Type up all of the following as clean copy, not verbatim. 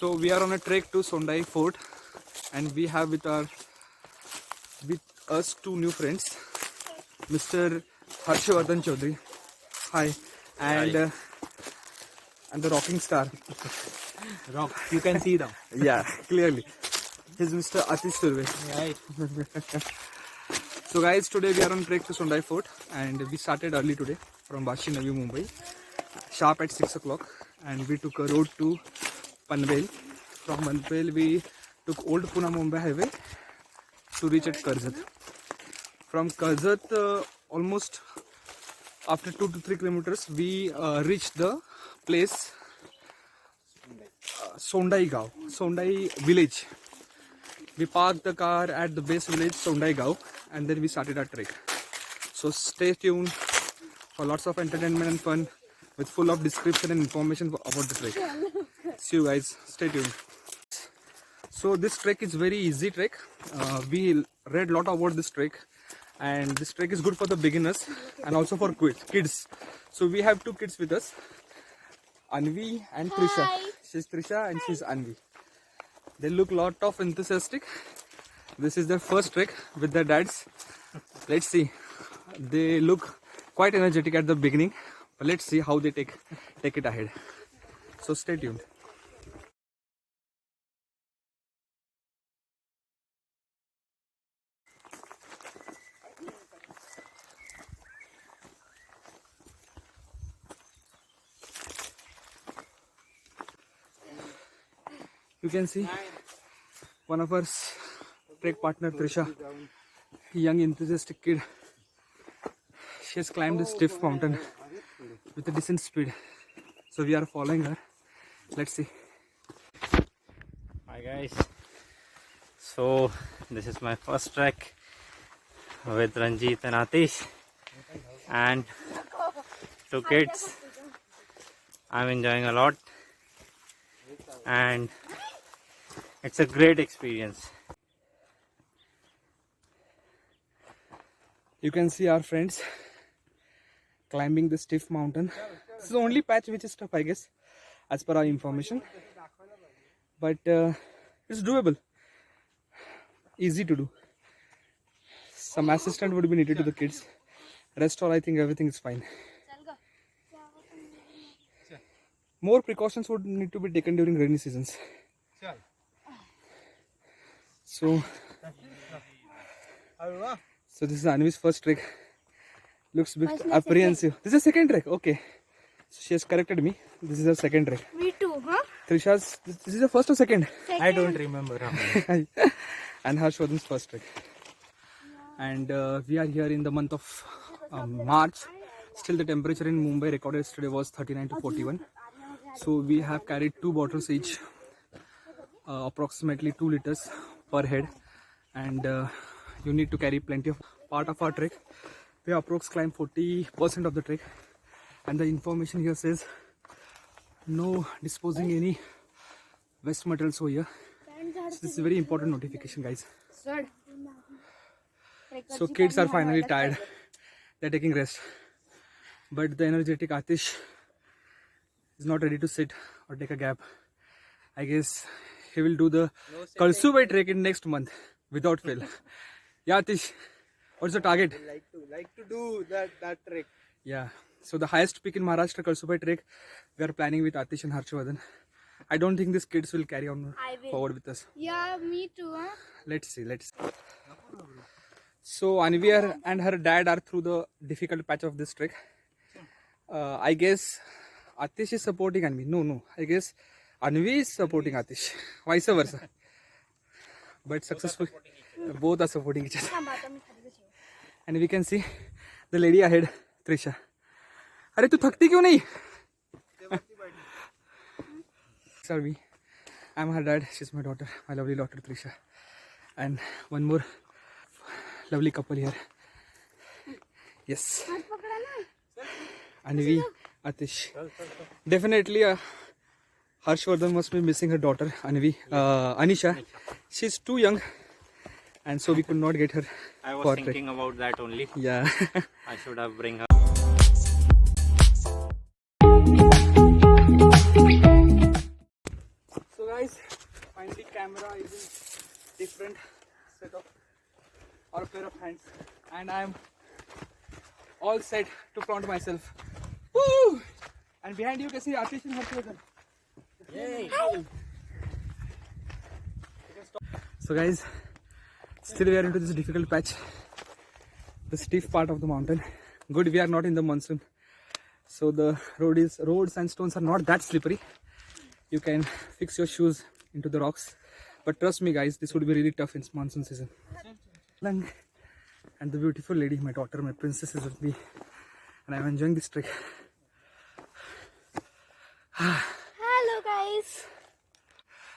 So we are on a trek to Sondai Fort, and we have with us two new friends, Mr. Harshvardhan Chaudhary. Hi, and and the rocking star. Rock. You can see them. Yeah, clearly. He's Mr. Atish Surve. Right. So guys, today we are on trek to Sondai Fort, and we started early today from Vashi, Navi Mumbai, sharp at 6 o'clock, and we took a road to Panvel. From Panvel we took Old Pune Mumbai highway to reach at Karjat. From Karjat, almost after 2 to 3 kilometers, we reached the place Sondai Gaon, Sondai village. We parked the car at the base village Sondai Gaon, and then we started our trek. So stay tuned for lots of entertainment and fun with full of description and information about the trek. See you guys, stay tuned. So this trek is very easy trek. We read a lot about this trek, and this trek is good for the beginners and also for kids. So we have two kids with us, Anvi and Trisha. She's Trisha and she's Anvi. They look lot of enthusiastic. This is their first trek with their dads. Let's see. They look quite energetic at the beginning, but let's see how they take it ahead. So stay tuned. You can see one of our trek partner Trisha, young enthusiastic kid. She has climbed this stiff mountain with a decent speed. So we are following her. Let's see. Hi guys. So this is my first trek with Ranjit and Atish and two kids. I'm enjoying a lot and it's a great experience. You can see our friends climbing the stiff mountain. This is the only patch which is tough, I guess, as per our information. But it's doable. Easy to do. Some assistant would be needed to the kids. Rest all, I think everything is fine. More precautions would need to be taken during rainy seasons. So this is Anvi's first trek. Looks a bit apprehensive. This is second trek. Okay. So she has corrected me. This is her second trek. Me too, huh? Trisha's, this is the first or second? I don't remember. And Harshvardhan's first trek. And we are here in the month of March. Still the temperature in Mumbai recorded yesterday was 39 to 41. So we have carried 2 bottles each, approximately 2 liters per head. And you need to carry plenty of part of our trek. We approx climb 40% of the trek. And the information here says no disposing any waste materials over here. So this is a very important notification, guys. So kids are finally tired. They're taking rest. But the energetic Atish is not ready to sit or take a gap. I guess he will do the Kalsubai trek in next month without fail. Yeah, Atish, what's the target? Like to do that trek. Yeah. So the highest peak in Maharashtra, Kalsubai trek, we are planning with Atish and Harshvardhan. I don't think these kids will carry on forward with us. Yeah, me too, huh? Let's see. So Anvi and her dad are through the difficult patch of this trek. I guess Atish is supporting Anvi. No. I guess Anvi is supporting Atish. Vice versa. But successful. Both are supporting each other. And we can see the lady ahead, Trisha. अरे तू थकती क्यों नहीं? Sorry, I'm her dad. She's my daughter, my lovely daughter Trisha, and one more lovely couple here. Yes, Anvi, Atish. Definitely, Harshvardhan must be missing her daughter Anvi, Anisha. She's too young, and so we could not get her. I was thinking about that only. Yeah. I should have bring her. So guys, finally camera is in different set of or pair of hands, and I am all set to flaunt myself. Woo! And behind you can see Atish and Harshvardhan. Yay! So guys, still we are into this difficult patch, the steep part of the mountain. Good, we are not in the monsoon, so the roads and stones are not that slippery. You can fix your shoes into the rocks, but trust me guys, this would be really tough in monsoon season. And the beautiful lady, my daughter, my princess, is with me, and I'm enjoying this trek. Hello guys.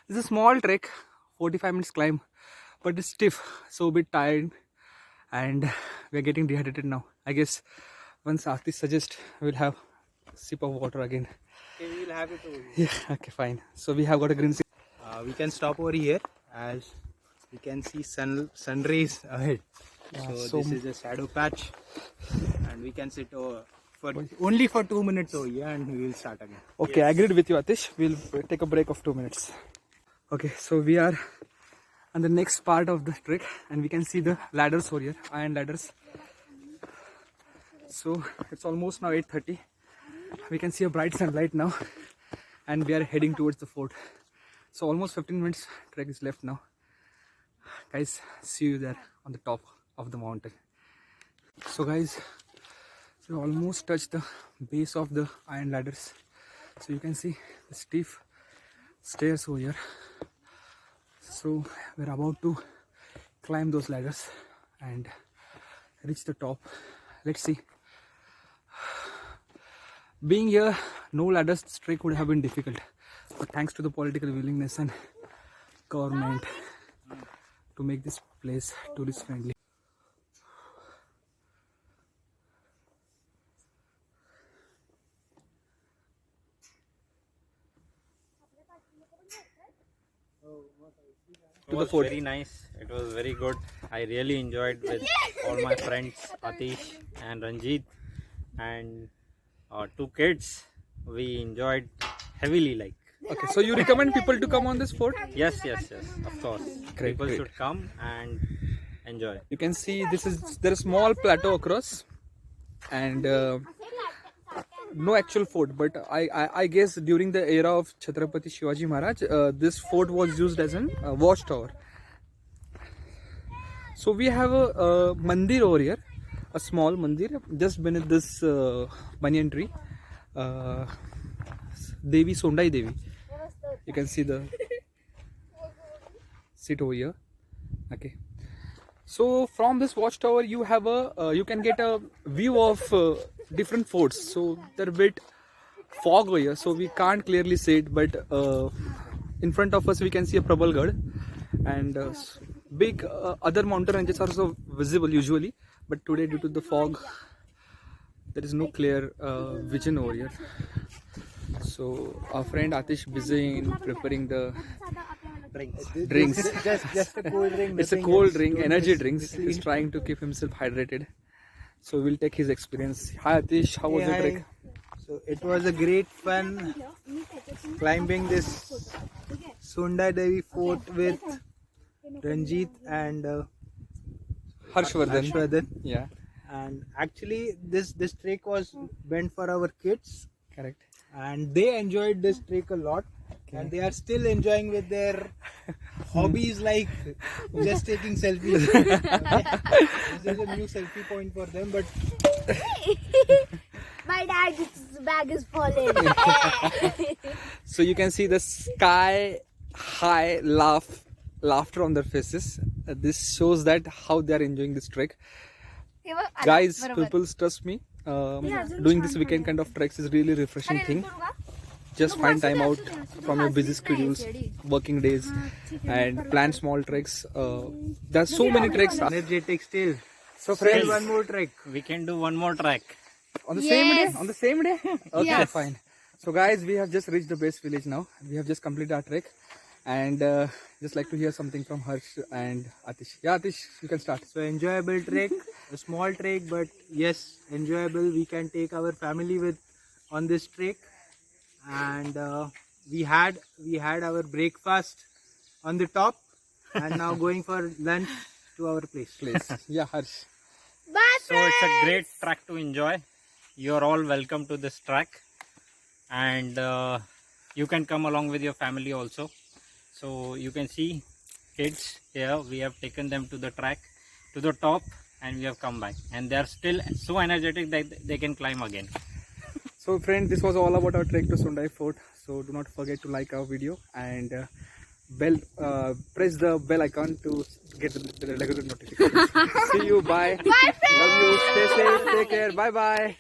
It's a small trek, 45 minutes climb, but it's stiff, so a bit tired, and we're getting dehydrated now. I guess once Atish suggests, we'll have a sip of water again. Okay, we will have it over Yeah, here. okay, fine. So we have got a green sea. We can stop over here as we can see sun rays ahead. So this is a shadow patch, and we can sit over for only for 2 minutes over here, and we will start again. Okay, I agreed with you, Atish. We'll take a break of 2 minutes. Okay, so we are on the next part of the trek, and we can see the ladders over here, iron ladders. So it's almost now 8:30. We can see a bright sunlight now, and we are heading towards the fort. So almost 15 minutes trek is left now. Guys, see you there on the top of the mountain. So guys, we almost touched the base of the iron ladders. So you can see the steep stairs over here. So we're about to climb those ladders and reach the top. Let's see. Being here, no ladders, this trek would have been difficult. But thanks to the political willingness and government to make this place tourist friendly. It was very nice. It was very good. I really enjoyed with all my friends, Atish and Ranjit, and 2 kids. We enjoyed heavily, like. Okay, so you recommend people to come on this fort? Yes, of course. Great, People great. should come and enjoy. You can see there is a small plateau across, and no actual fort, but I guess during the era of Chhatrapati Shivaji Maharaj, this fort was used as a watchtower. So we have a mandir over here, a small mandir just beneath this banyan tree. Devi, Sondai Devi. You can see the seat over here. Okay. So from this watchtower, you have you can get a view of different forts. So they're a bit fog over here, so we can't clearly see it. But in front of us, we can see a Prabalgarh, and big other mountain ranges are also visible usually. But today, due to the fog, there is no clear vision over here. So our friend Atish busy in preparing the drinks. Just a cold drink. It's a cold drink, energy drinks. He's trying to keep himself hydrated. So we'll take his experience. Hi Atish, how was the trek? So it was a great fun climbing this Sondai Devi fort with Ranjit and Harshvardhan. Yeah, And actually this trek was meant for our kids, correct. and they enjoyed this trek a lot. And they are still enjoying with their hobbies, like just taking selfies. This is a new selfie point for them, but My dad's bag is falling. So you can see the sky high laughter on their faces. This shows that how they are enjoying this trek. Guys, people, trust me, doing this weekend kind of treks is really refreshing thing. Just find time out from your busy schedules, working days, and plan small treks. There are so many treks. energetic still. So Still friends, one more trek. We can do one more track. on the same day? Yes. On the same day? Okay, Yes. fine. So guys, we have just reached the base village now. We have just completed our trek, and just like to hear something from Harsh and Atish. Yeah, Atish, you can start. So enjoyable trek, a small trek, but yes, enjoyable. We can take our family with on this trek, and we had our breakfast on the top, and now going for lunch to our place. Yeah, Harsh. Bye, So it's a great track to enjoy. You are all welcome to this track, and you can come along with your family also. So you can see kids here. We have taken them to the track, to the top, and we have come back, and they are still so energetic that they can climb again. So friend, this was all about our trek to Sondai Fort. So do not forget to like our video and press the bell icon to get the regular notifications. See you, bye. Bye, friends. Love you, stay safe, take care, bye bye.